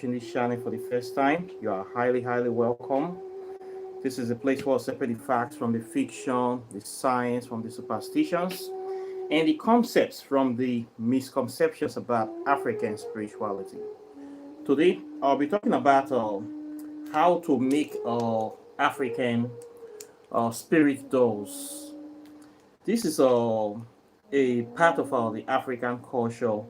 this channel for the first time, you are highly welcome. This is a place where I separate the facts from the fiction, the science from the superstitions, and the concepts from the misconceptions about African spirituality. Today, I'll be talking about how to make African spirit dolls. This is a part of the African culture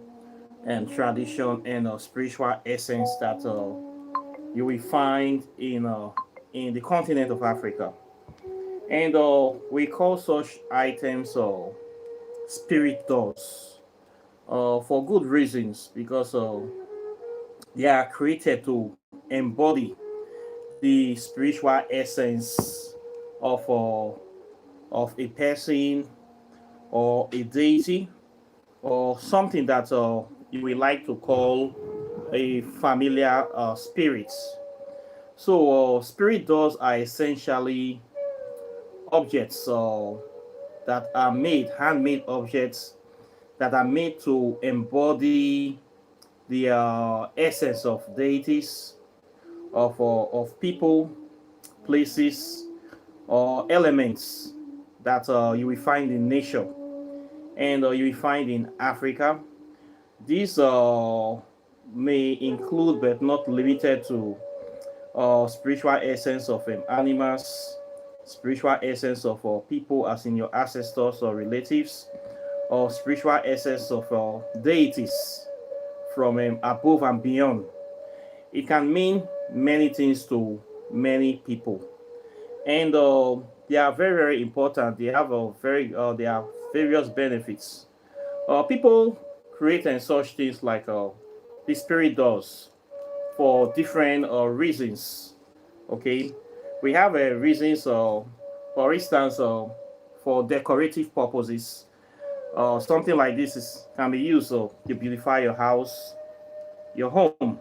and tradition and spiritual essence that you will find in the continent of Africa. And we call such items spirit dolls for good reasons because they are created to embody the spiritual essence of a person or a deity or something that you would like to call a familiar spirit. So, spirit dolls are essentially objects that are made, handmade objects that are made to embody the essence of deities, of people, places, or elements that you will find in nature and you will find in Africa. These may include, but not limited to, spiritual essence of animals, spiritual essence of people, as in your ancestors or relatives, or spiritual essence of deities from above and beyond. It can mean many things to many people, and they are very important. They have a there are various benefits. People create and such things like the spirit does for different reasons. Okay, we have reasons, for instance, for decorative purposes. Something like this can be used to beautify your house, your home,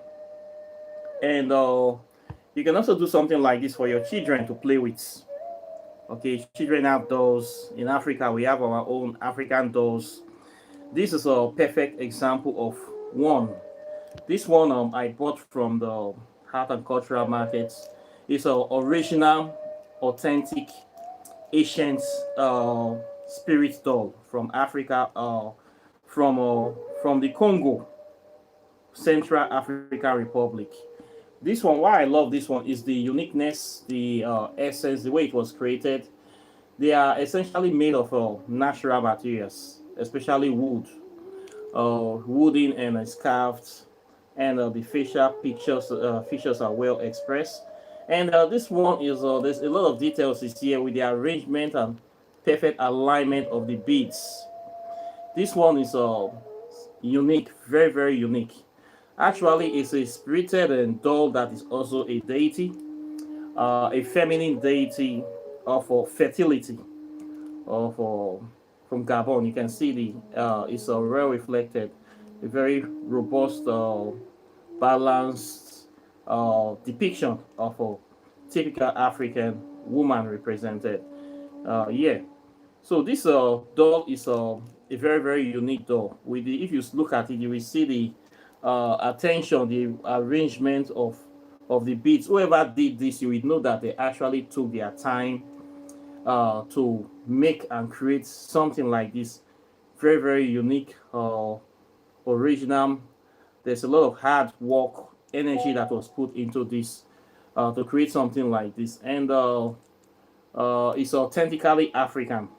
and you can also do something like this for your children to play with. Okay, children have dolls. In Africa, we have our own African dolls. This is a perfect example of one. This one I bought from the art and cultural markets. It's an original, authentic, ancient spirit doll from Africa, from the Congo, Central African Republic. This one, why I love this one is the uniqueness, the essence, the way it was created. They are essentially made of natural materials, especially wood, wooden and scarfed, and the facial features are well expressed. And this one is there's a lot of details is here with the arrangement and perfect alignment of the beads. This one is unique, very unique. Actually, it's a spirited and doll that is also a deity, a feminine deity of fertility of from Gabon. You can see the it's well reflected, a very robust, balanced depiction of a typical African woman represented. Yeah. So this doll is a very unique doll. With the, if you look at it, you will see the attention, the arrangement of the beats. Whoever did this, you will know that they actually took their time to make and create something like this. Very unique, original. There's a lot of hard work, energy that was put into this to create something like this, and it's authentically African.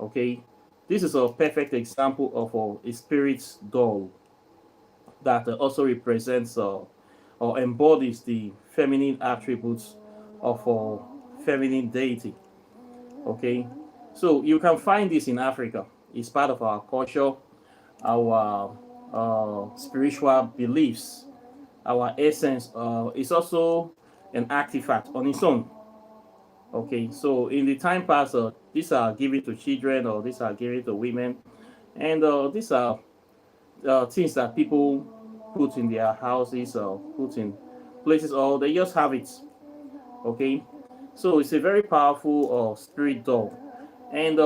Okay, this is a perfect example of a spirit doll that also represents or embodies the feminine attributes of a feminine deity. Okay, so you can find this in Africa. It's part of our culture, our spiritual beliefs, our essence. It's also an artifact on its own. Okay, so in the time past, these are given to children or these are given to women, and these are things that people put in their houses or put in places, or they just have it. Okay, so it's a very powerful spirit doll, and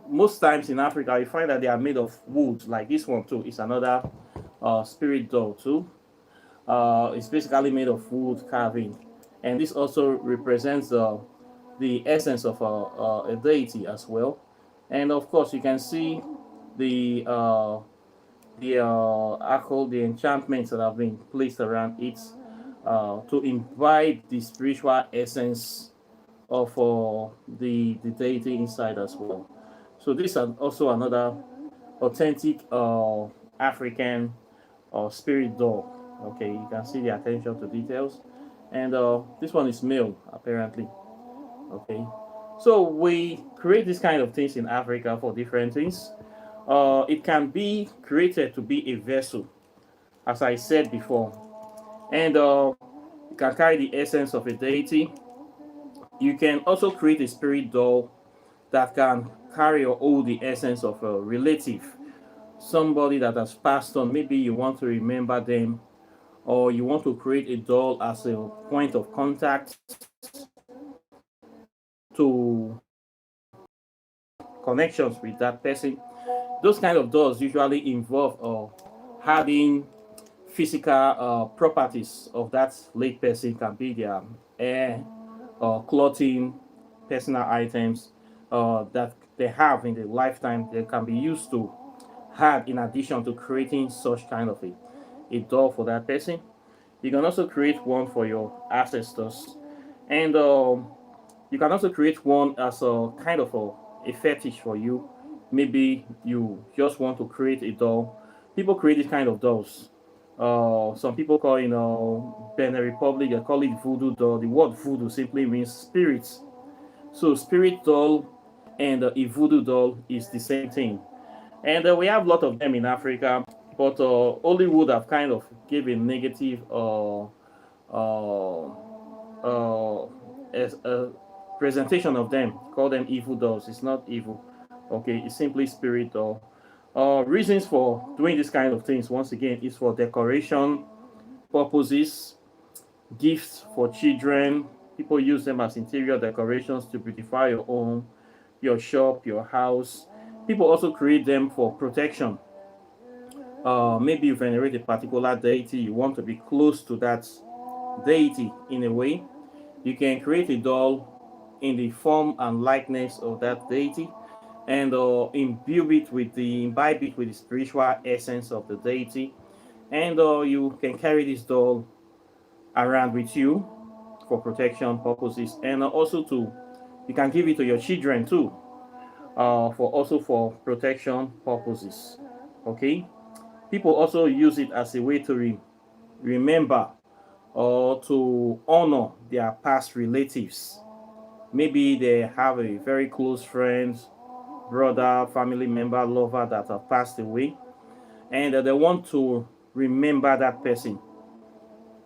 most times in Africa, you find that they are made of wood. Like this one too is another spirit doll too. It's basically made of wood carving, and this also represents the essence of a deity as well. And of course, you can see the the enchantments that have been placed around it to imbibe the spiritual essence of the deity inside as well. So this is also another authentic African spirit doll. Okay, you can see the attention to details, and this one is male apparently. Okay, so we create this kind of things in Africa for different things. It can be created to be a vessel, as I said before, and you can carry the essence of a deity. You can also create a spirit doll that can carry or hold the essence of a relative, somebody that has passed on. Maybe you want to remember them, or you want to create a doll as a point of contact to connections with that person. Those kind of dolls usually involve having physical properties of that late person. Can be their hair, clothing, personal items that they have in their lifetime. They can be used to have in addition to creating such kind of a doll for that person. You can also create one for your ancestors, and you can also create one as a kind of a fetish for you. Maybe you just want to create a doll. People create this kind of dolls. Some people call it Benin Republic, they call it voodoo doll. The word voodoo simply means spirits. So spirit doll and a voodoo doll is the same thing. And we have a lot of them in Africa, but Hollywood have kind of given negative uh, as a presentation of them, call them evil dolls. It's not evil, okay? It's simply spirit doll. Reasons for doing this kind of things, once again, is for decoration purposes, gifts for children. People use them as interior decorations to beautify your home, your shop, your house. People also create them for protection. Maybe you venerate a particular deity, you want to be close to that deity in a way. You can create a doll in the form and likeness of that deity, and imbibe it with the spiritual essence of the deity, and you can carry this doll around with you for protection purposes, and also to you can give it to your children too, for also for protection purposes. Okay, people also use it as a way to remember or to honor their past relatives. Maybe they have a very close friend, brother, family member, lover that have passed away, and they want to remember that person.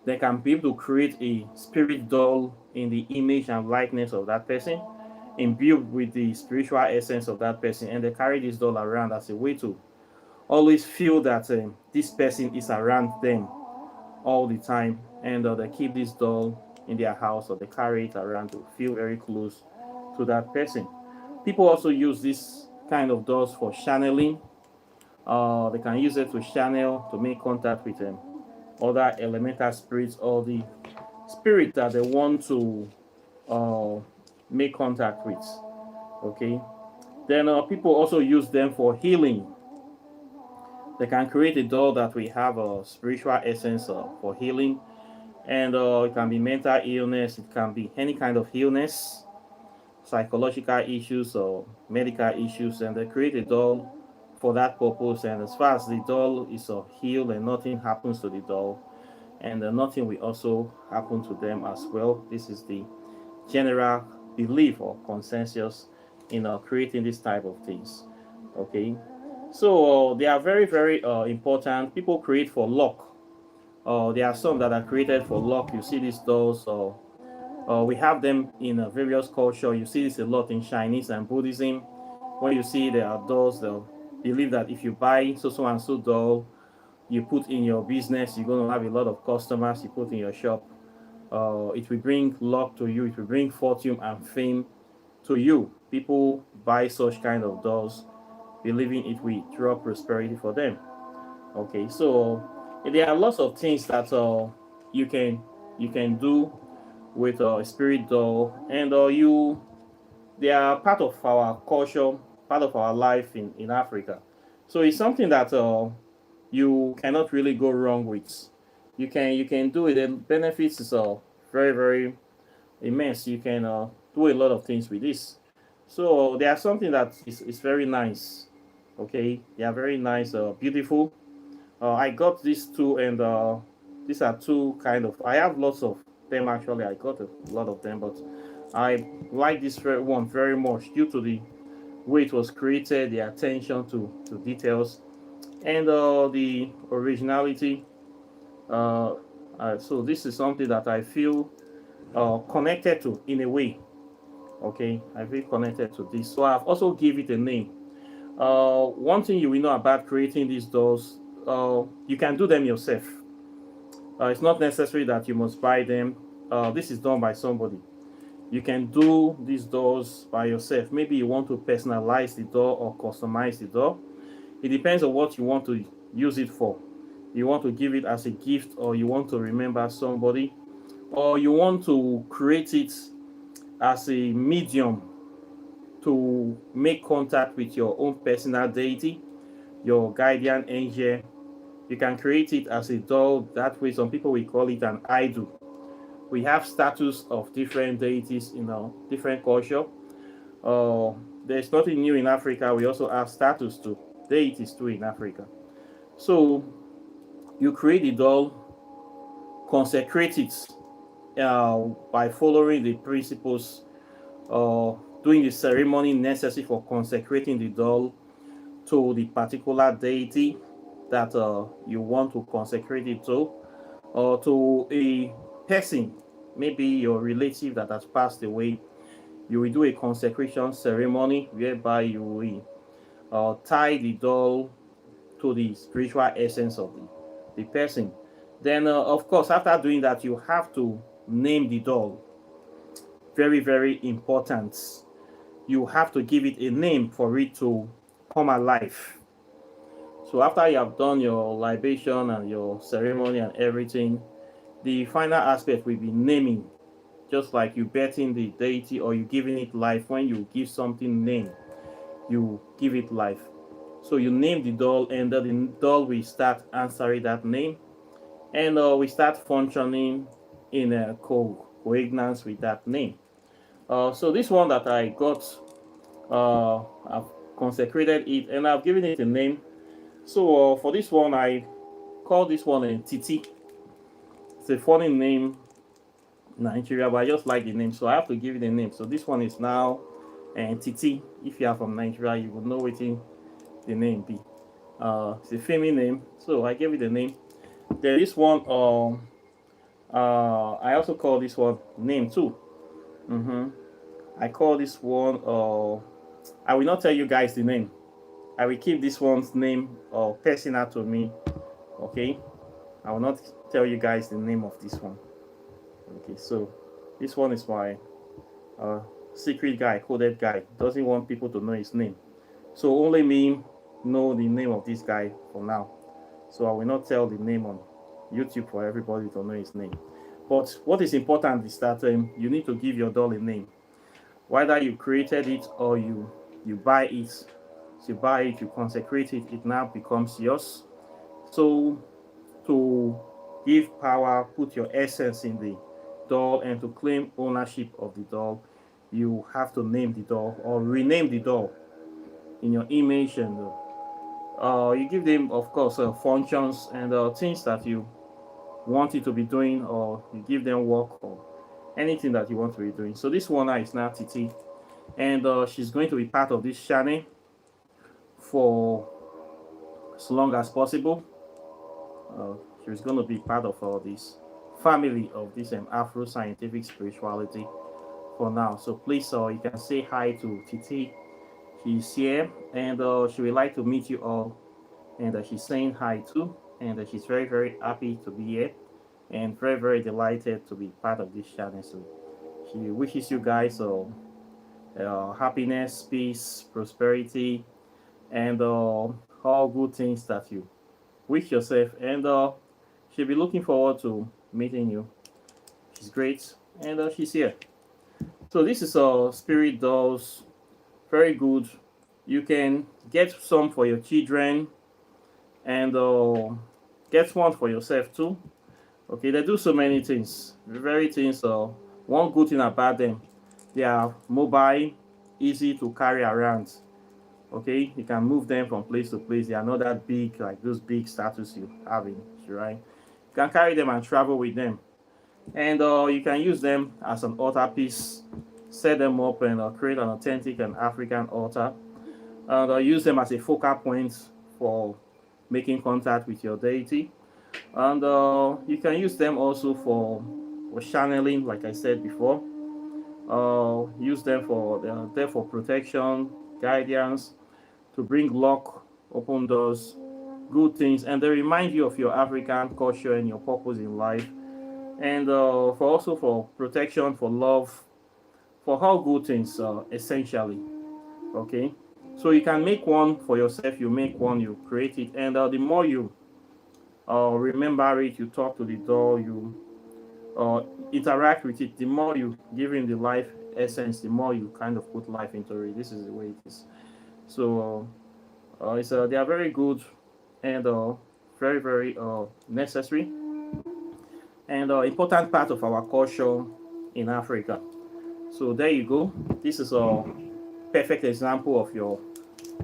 They can be able to create a spirit doll in the image and likeness of that person, imbued with the spiritual essence of that person, and they carry this doll around as a way to always feel that this person is around them all the time, and they keep this doll in their house, or they carry it around to feel very close to that person. People also use this kind of dolls for channeling. They can use it to channel, to make contact with other elemental spirits, or the spirit that they want to uh, make contact with. Okay. Then people also use them for healing. They can create a doll that we have a spiritual essence for healing, and it can be mental illness, it can be any kind of illness, psychological issues or medical issues, and they create a doll for that purpose. And as far as the doll is healed and nothing happens to the doll, and nothing will also happen to them as well. This is the general belief or consensus in creating this type of things. Okay, so they are very, very important. People create for luck. There are some that are created for luck. You see these dolls. We have them in various culture. You see this a lot in Chinese and Buddhism. When you see there are dolls, they'll believe that if you buy so and so doll, you put in your business, you're going to have a lot of customers. You put in your shop, it will bring luck to you. It will bring fortune and fame to you. People buy such kind of dolls, believing it will draw prosperity for them. Okay, so There are lots of things that you can you can do with a spirit doll, and they are part of our culture, part of our life in Africa. So it's something that you cannot really go wrong with. You can do it. The benefits is very very immense. You can do a lot of things with this. So they are something that is very nice. Okay, they are very nice, beautiful. I got these two, and these are two kind of. I have lots of them actually. I got a lot of them, but I like this one very much due to the way it was created, the attention to details, and the originality. Uh, so this is something that I feel connected to in a way. Okay, I feel connected to this. So I've also give it a name. One thing you will know about creating these dolls, you can do them yourself. It's not necessary that you must buy them. This is done by somebody. You can do these dolls by yourself. Maybe you want to personalize the doll or customize the doll. It depends on what you want to use it for. You want to give it as a gift, or you want to remember somebody, or you want to create it as a medium to make contact with your own personal deity, your guardian angel. You can create it as a doll. That way, some people will call it an idol. We have statues of different deities in our different culture. Uh, there's nothing new in Africa. We also have statues to deities too in Africa. So you create the doll, consecrate it by following the principles, uh, doing the ceremony necessary for consecrating the doll to the particular deity that you want to consecrate it to, or to a person, maybe your relative that has passed away. You will do a consecration ceremony whereby you will tie the doll to the spiritual essence of the person. Then, of course, after doing that, you have to name the doll. Very, very important. You have to give it a name for it to come alive. So after you have done your libation and your ceremony and everything, the final aspect will be naming, just like you betting the deity or you giving it life. When you give something name, you give it life. So you name the doll, and the doll will start answering that name, and we start functioning in a coordinates with that name. So this one that I got, I've consecrated it and I've given it a name. So for this one, I call this one a Titi. It's a funny name in Nigeria, but I just like the name, so I have to give it a name. So this one is now Titi. If you are from Nigeria, you will know what the name be. It's a family name, so I gave it a name. There is one. I also call this one name too. Mm-hmm. I call this one. I will not tell you guys the name. I will keep this one's name personal to me. Okay. I will not tell you guys the name of this one. Okay. So this one is my secret guy, coded guy. Doesn't want people to know his name. So only me know the name of this guy for now. So I will not tell the name on YouTube for everybody to know his name. But what is important is that you need to give your doll a name. Whether you created it or you buy it, so you buy it, you consecrate it, it now becomes yours. So to give power, put your essence in the doll, and to claim ownership of the doll, you have to name the doll or rename the doll in your image, and you give them, of course, functions and things that you want it to be doing, or you give them work or anything that you want to be doing. So this one is now Titi, and she's going to be part of this channel for as long as possible. She's going to be part of this family of this Afro scientific spirituality for now. So please, you can say hi to Titi. She's here, and she would like to meet you all, and she's saying hi too, and she's very very happy to be here, and very very delighted to be part of this channel. So she wishes you guys happiness, peace, prosperity, and all good things that you wish yourself. And she'll be looking forward to meeting you. She's great, and she's here. So this is spirit dolls, very good. You can get some for your children, and get one for yourself too. Okay, they do so many things, very things. One good thing about them, they are mobile, easy to carry around. Okay, you can move them from place to place. They are not that big like those big statues you have in shrine. You can carry them and travel with them, and you can use them as an altar piece, set them up and create an authentic and African altar, and use them as a focal point for making contact with your deity. And you can use them also for channeling, like I said before. Use them for there for protection, guidance, to bring luck, open doors, good things, and they remind you of your African culture and your purpose in life, and for also for protection, for love, for all good things, essentially. Okay, so you can make one for yourself. You make one, you create it, and the more you remember it, you talk to the doll, you uh, interact with it, the more you give him the life essence, the more you kind of put life into it. This is the way it is. So they are very good, and very very necessary, and important part of our culture in Africa. So there you go. This is a perfect example of your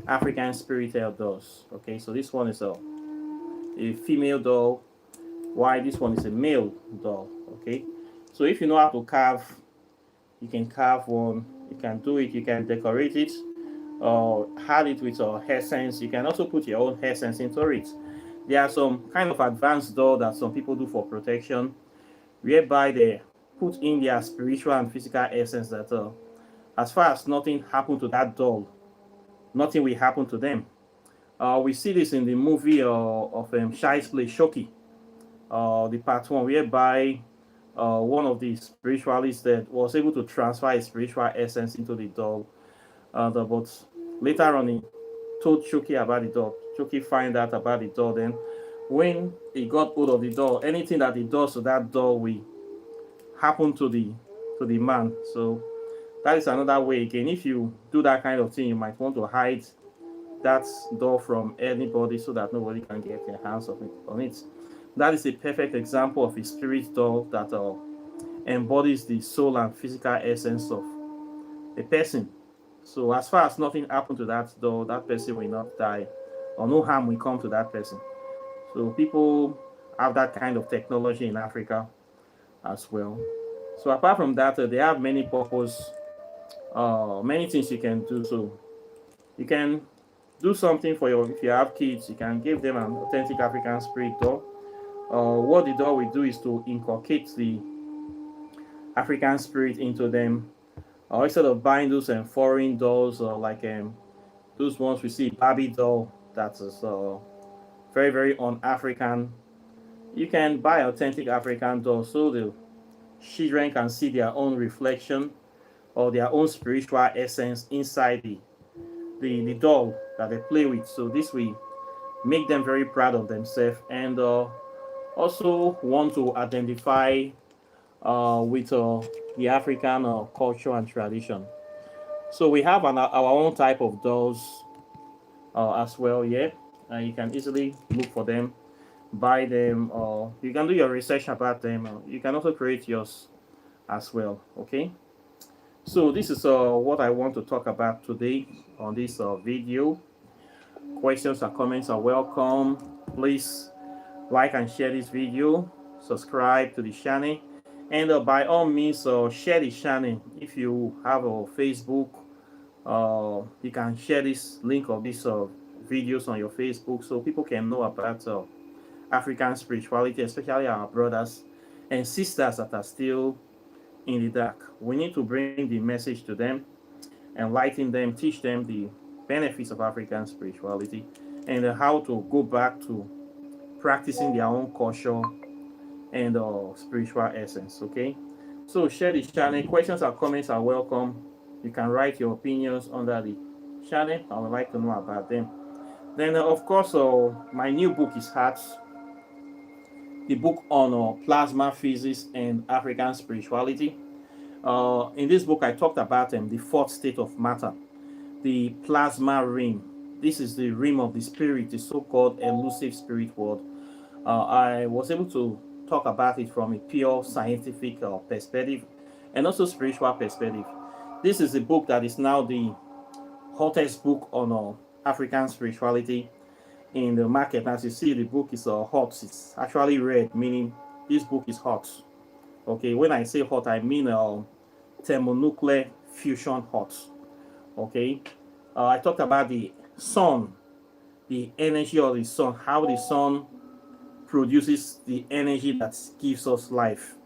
African spiritual dolls. Okay, so this one is a female doll, while this one is a male doll. Okay, so if you know how to carve, you can carve one. You can do it. You can decorate it, or add it with essence. You can also put your own essence into it. There are some kind of advanced doll that some people do for protection, whereby they put in their spiritual and physical essence that as far as nothing happened to that doll, nothing will happen to them. We see this in the movie of Shai's play Shoki, the part one, whereby one of the spiritualists that was able to transfer his spiritual essence into the doll. But later on, he told Shoki about the doll. Shoki find out about the doll. Then, when he got hold of the doll, anything that he does to that doll will happen to the man. So that is another way. Again, if you do that kind of thing, you might want to hide that doll from anybody so that nobody can get their hands on it. That is a perfect example of a spirit doll that embodies the soul and physical essence of a person. So as far as nothing happened to that doll, that person will not die, or no harm will come to that person. So people have that kind of technology in Africa as well. So apart from that, they have many purpose, many things you can do. So you can do something for your, if you have kids, you can give them an authentic African spirit doll. What the doll will do is to inculcate the African spirit into them. Instead of buying those foreign dolls, like those ones we see, Barbie doll, that is very very un-African. You can buy authentic African dolls so the children can see their own reflection or their own spiritual essence inside the doll that they play with. So this will make them very proud of themselves, and also want to identify with the African culture and tradition. So we have our own type of dolls as well. Yeah, you can easily look for them, buy them, or you can do your research about them. You can also create yours as well. Okay. So this is what I want to talk about today on this video. Questions or comments are welcome. Please like and share this video, subscribe to the channel, and by all means share the channel. If you have a Facebook, you can share this link of these videos on your Facebook so people can know about African spirituality, especially our brothers and sisters that are still in the dark. We need to bring the message to them, enlighten them, teach them the benefits of African spirituality, and how to go back to practicing their own culture and spiritual essence. Okay, so share this channel. Questions or comments are welcome. You can write your opinions under the channel. I would like to know about them. Then of course my new book is out. the book on plasma physics and African spirituality. In this book, I talked about the fourth state of matter, the plasma rim. This is the rim of the spirit, the so-called elusive spirit world. I was able to talk about it from a pure scientific perspective and also spiritual perspective. This is a book that is now the hottest book on African spirituality in the market. As you see, the book is hot. It's actually red, meaning this book is hot. Okay, when I say hot, I mean thermonuclear fusion hot. Okay, I talked about the sun, the energy of the sun, how the sun produces the energy that gives us life,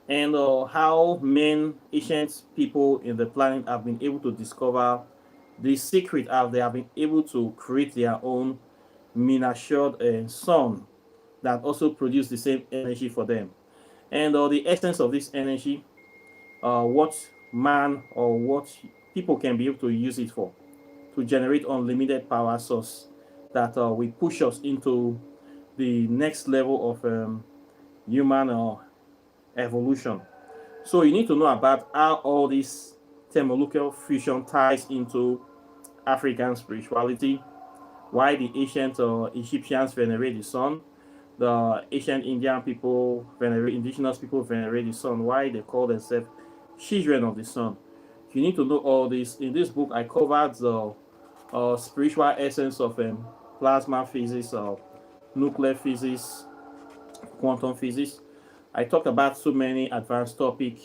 and how ancient people in the planet have been able to discover the secret of they have been able to create their own miniatured sun that also produce the same energy for them. And the essence of this energy, what man or what people can be able to use it for, to generate unlimited power source that will push us into the next level of human evolution. So you need to know about how all this thermonuclear fusion ties into African spirituality, why the ancient Egyptians venerate the sun, the ancient Indian people venerate, indigenous people venerate the sun, why they call themselves children of the sun. You need to know all this. In this book, I covered the spiritual essence of plasma physics, nuclear physics, quantum physics. I talked about so many advanced topics.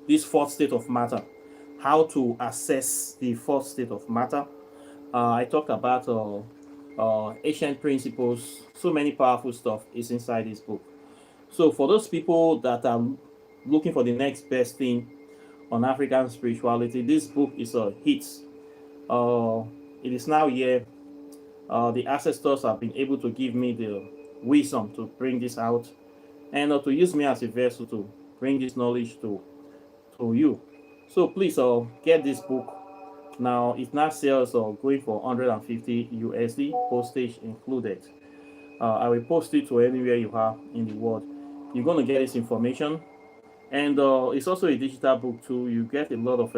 This fourth state of matter, how to assess the fourth state of matter. I talked about ancient principles. So many powerful stuff is inside this book. So for those people that are looking for the next best thing on African spirituality, this book is a hit. It is now here. The ancestors have been able to give me the wisdom to bring this out and to use me as a vessel to bring this knowledge to you. So please get this book. Now it now sells going for 150 USD, postage included. I will post it to anywhere you are in the world. You're going to get this information, and it's also a digital book too. You get a lot of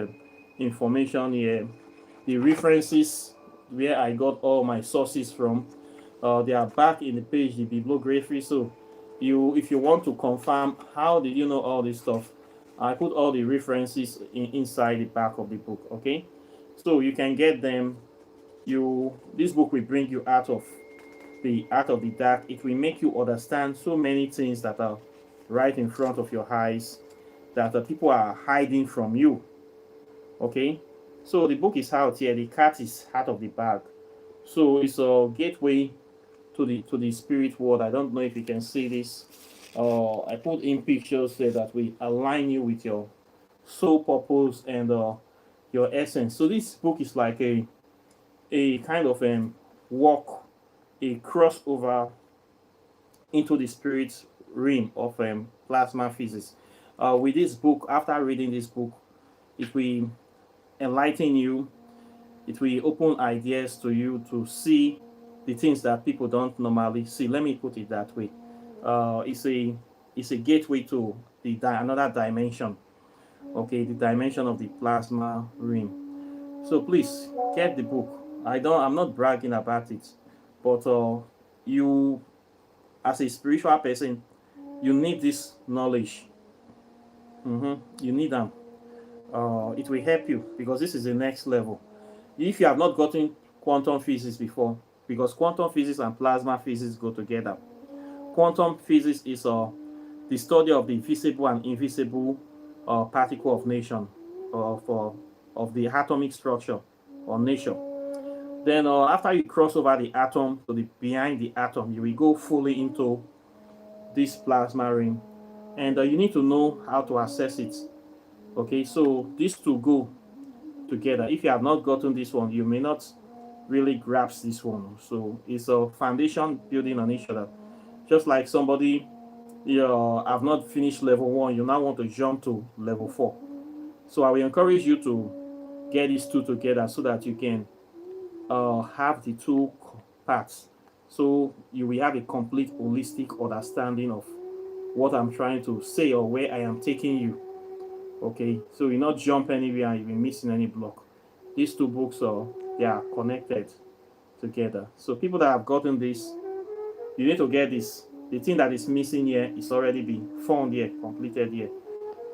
information here. The references where I got all my sources from, they are back in the page, the bibliography. So if you want to confirm how did you know all this stuff, I put all the references inside the back of the book. Okay, so you can get them. This book will bring you out of the dark. It will make you understand so many things that are right in front of your eyes that people are hiding from you. Okay, so the book is out here. The cat is out of the bag. So it's a gateway to the spirit world. I don't know if you can see this. I put in pictures there that will align you with your soul purpose and your essence. So this book is like a kind of walk, a crossover into the spirit realm of plasma physics. With this book, after reading this book, it will enlighten you. It will open ideas to you to see the things that people don't normally see. Let me put it that way. It's a gateway to another dimension. Okay, the dimension of the plasma rim. So please get the book. I'm not bragging about it, but you, as a spiritual person, you need this knowledge. You need them. It will help you because this is the next level. If you have not gotten quantum physics before, because quantum physics and plasma physics go together. Quantum physics is the study of the visible and invisible particle of nation of the atomic structure or nature. Then after you cross over the atom to the behind the atom, you will go fully into this plasma ring, and you need to know how to access it. Okay, so these two go together. If you have not gotten this one, you may not really grasp this one. So it's a foundation building on each other. Just like somebody, have not finished level 1, you now want to jump to level 4. So I will encourage you to get these two together so that you can have the two parts so you will have a complete holistic understanding of what I'm trying to say or where I am taking you. Okay, so you not jump anywhere and you'll be missing any block. These two books are they are connected together. So people that have gotten this, you need to get this. The thing that is missing here is already been found here, completed here.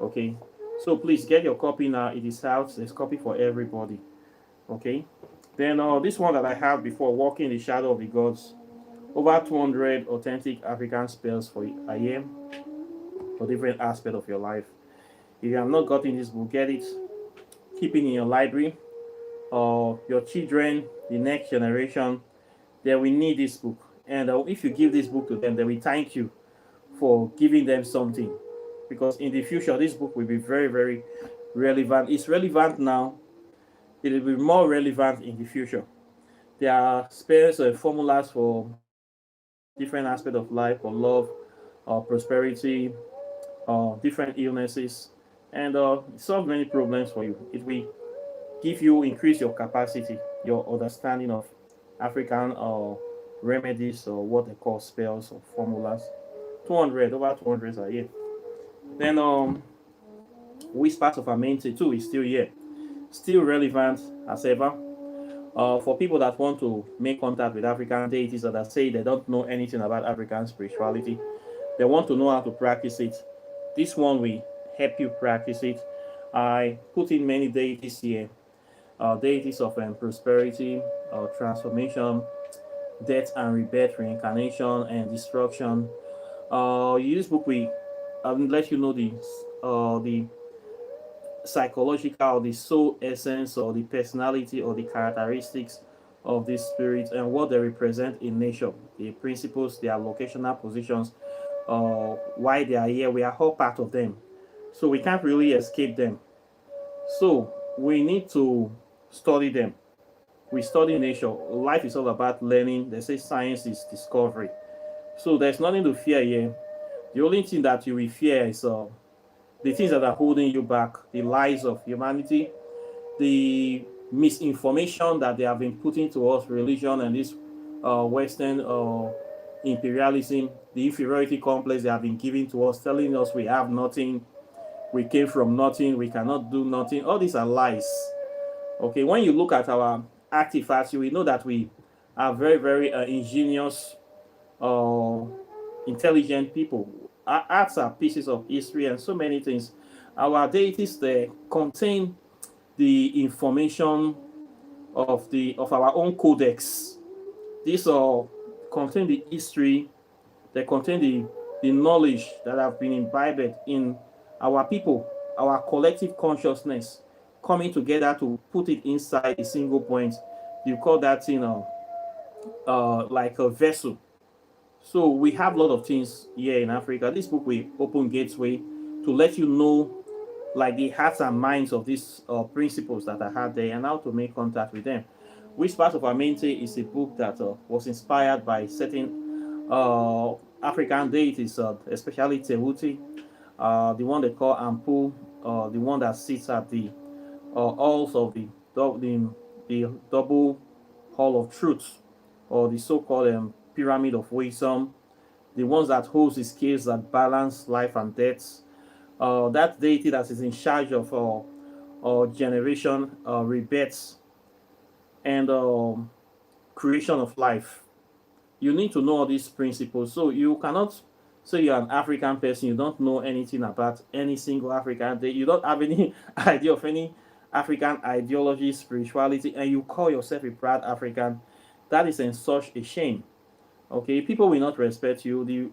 Okay, so please get your copy now. It is out. There's copy for everybody. Okay, then this one that I have before, Walking in the Shadow of the Gods, over 200 authentic African spells for a year for different aspects of your life. If you have not gotten this book, get it. Keep it in your library. Or your children, the next generation, they will need this book. And if you give this book to them, they will thank you for giving them something. Because in the future, this book will be very, very relevant. It's relevant now. It will be more relevant in the future. There are spells and formulas for different aspects of life, for love, prosperity, different illnesses, and solve many problems for you. It will increase your capacity, your understanding of African remedies or what they call spells or formulas. 200, over 200 are here. Then Whispers of Amente too is still here, still relevant as ever. For people that want to make contact with African deities or that say they don't know anything about African spirituality, they want to know how to practice it. This one will help you practice it. I put in many deities here, deities of prosperity, transformation, death and rebirth, reincarnation, and destruction. This book will let you know the psychological, the soul essence, or the personality, or the characteristics of these spirits and what they represent in nature, the principles, their locational positions, why they are here. We are all part of them, so we can't really escape them. So we need to study them. We study nature. Life is all about learning. They say science is discovery. So there's nothing to fear here. The only thing that you will fear is the things that are holding you back, the lies of humanity, the misinformation that they have been putting to us, religion and this Western imperialism, the inferiority complex they have been giving to us, telling us we have nothing, we came from nothing, we cannot do nothing. All these are lies. Okay, when you look at our artifacts, you will know that we are very, very ingenious, uh, intelligent people. Our arts are pieces of history and so many things. Our deities they contain the information of our own codex. These are contain the history, they contain the knowledge that have been imbibed in our people, our collective consciousness coming together to put it inside a single point. You call that, like a vessel. So we have a lot of things here in Africa. This book will open gateway to let you know like the hearts and minds of these principles that I had there and how to make contact with them. Whispers of Amente is a book that was inspired by certain African deities, especially Tehuti, the one they call Ampu, the one that sits at the halls of the double hall of truth, or the so-called pyramid of wisdom, the ones that holds the scales that balance life and death. That deity that is in charge of generation, rebirths, and creation of life. You need to know all these principles. So you cannot say you're an African person, you don't know anything about any single African day, you don't have any idea of any African ideology, spirituality, and you call yourself a proud African. That is in such a shame. Okay, people will not respect you. The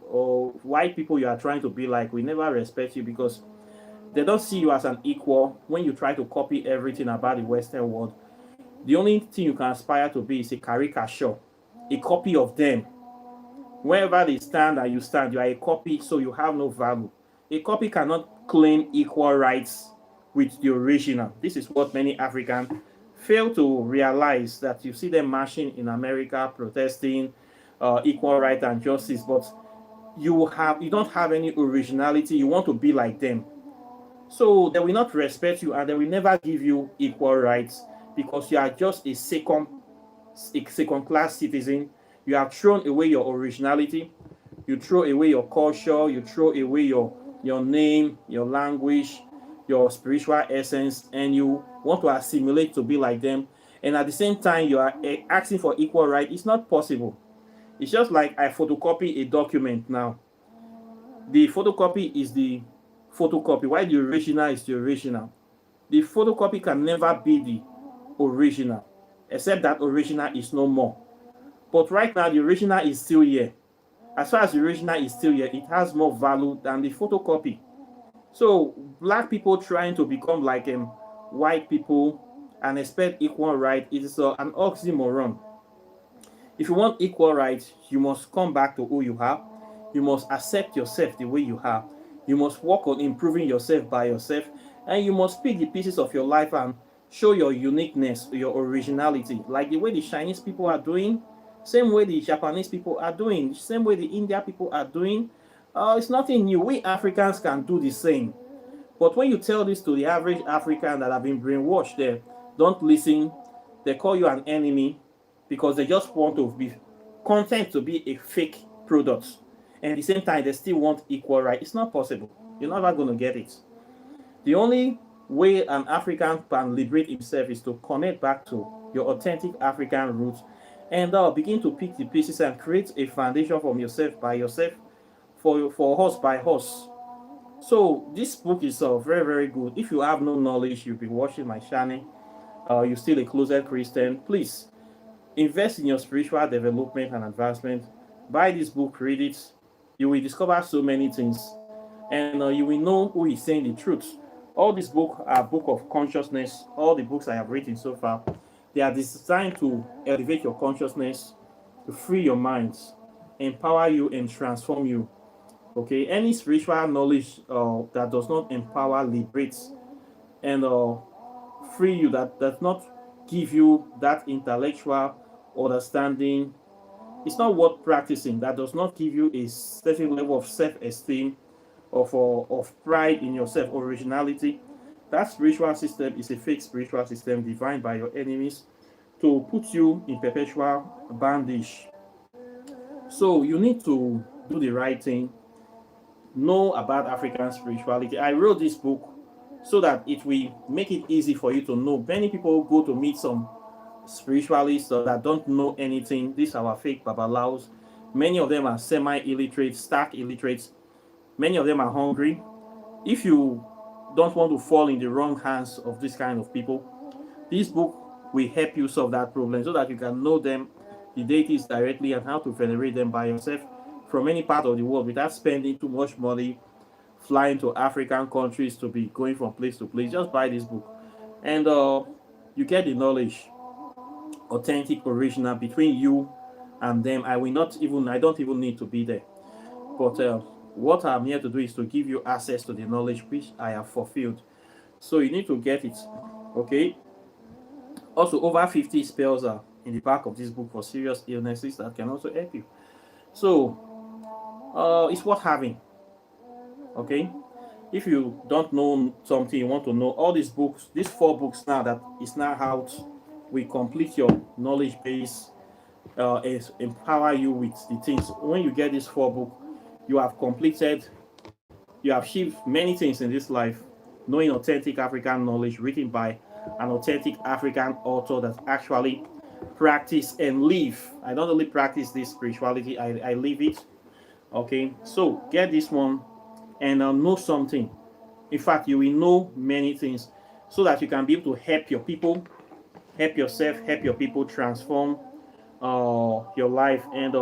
white people you are trying to be like will never respect you because they don't see you as an equal when you try to copy everything about the Western world. The only thing you can aspire to be is a caricature, a copy of them. Wherever they stand and you stand, you are a copy, so you have no value. A copy cannot claim equal rights with the original. This is what many Africans fail to realize, that you see them marching in America protesting equal right and justice, but you don't have any originality. You want to be like them, so they will not respect you and they will never give you equal rights because you are just a second class citizen. You have thrown away your originality. You throw away your culture. You throw away your name, your language, your spiritual essence, and you want to assimilate to be like them. And at the same time, you are asking for equal right. It's not possible. It's just like I photocopy a document now. The photocopy is the photocopy, while the original is the original. The photocopy can never be the original, except that original is no more. But right now, the original is still here. As far as the original is still here, it has more value than the photocopy. So black people trying to become like white people and expect equal right, it is an oxymoron. If you want equal rights, you must come back to who you are. You must accept yourself the way you are. You must work on improving yourself by yourself. And you must pick the pieces of your life and show your uniqueness, your originality. Like the way the Chinese people are doing, same way the Japanese people are doing, same way the India people are doing. It's nothing new. We Africans can do the same. But when you tell this to the average African that have been brainwashed there, don't listen. They call you an enemy because they just want to be content to be a fake product. And at the same time, they still want equal right. It's not possible. You're never going to get it. The only way an African can liberate himself is to connect back to your authentic African roots and begin to pick the pieces and create a foundation from yourself by yourself, for us by us. So this book is very, very good. If you have no knowledge, you'll be watching my channel, you're still a closet Christian, please invest in your spiritual development and advancement. Buy this book, read it. You will discover so many things, and you will know who is saying the truth. All these books are book of consciousness. All the books I have written so far, they are designed to elevate your consciousness, to free your minds, empower you, and transform you. Okay, any spiritual knowledge that does not empower, liberates, and free you, that does not give you that intellectual understanding, it's not worth practicing. That does not give you a certain level of self-esteem, of pride in yourself, originality. That spiritual system is a fake spiritual system designed by your enemies to put you in perpetual bondage. So you need to do the right thing, know about African spirituality. I wrote this book so that it will make it easy for you to know. Many people go to meet some spiritualists that don't know anything. These are our fake babalaos. Many of them are semi-illiterate, stark illiterates. Many of them are hungry. If you don't want to fall in the wrong hands of this kind of people, this book will help you solve that problem so that you can know them, the deities directly, and how to venerate them by yourself from any part of the world without spending too much money flying to African countries to be going from place to place. Just buy this book, and you get the knowledge, authentic, original, between you and them. I don't even need to be there. But what I'm here to do is to give you access to the knowledge which I have fulfilled. So you need to get it. Okay. Also, over 50 spells are in the back of this book for serious illnesses that can also help you. So it's worth having. Okay. If you don't know something, you want to know, all these books, these 4 books now that is now out, will complete your knowledge base, empower you with the things. When you get this 4 book, you have completed, you have achieved many things in this life, knowing authentic African knowledge written by an authentic African author that actually practice and live. I don't only practice this spirituality, I live it. Okay, so get this one and know something. In fact, you will know many things so that you can be able to help your people, help yourself, help your people transform your life, and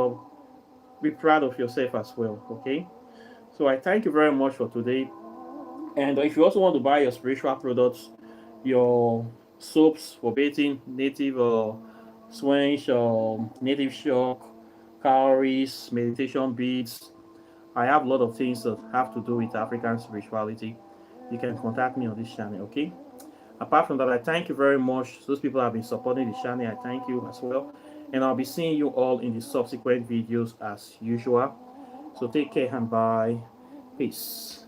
be proud of yourself as well. Okay, so I thank you very much for today. And if you also want to buy your spiritual products, your soaps for bathing, native swange, native shock, calories, meditation beads, I have a lot of things that have to do with African spirituality. You can contact me on this channel. Okay, apart from that, I thank you very much. Those people have been supporting the channel, I thank you as well. And I'll be seeing you all in the subsequent videos as usual. So take care and bye. Peace.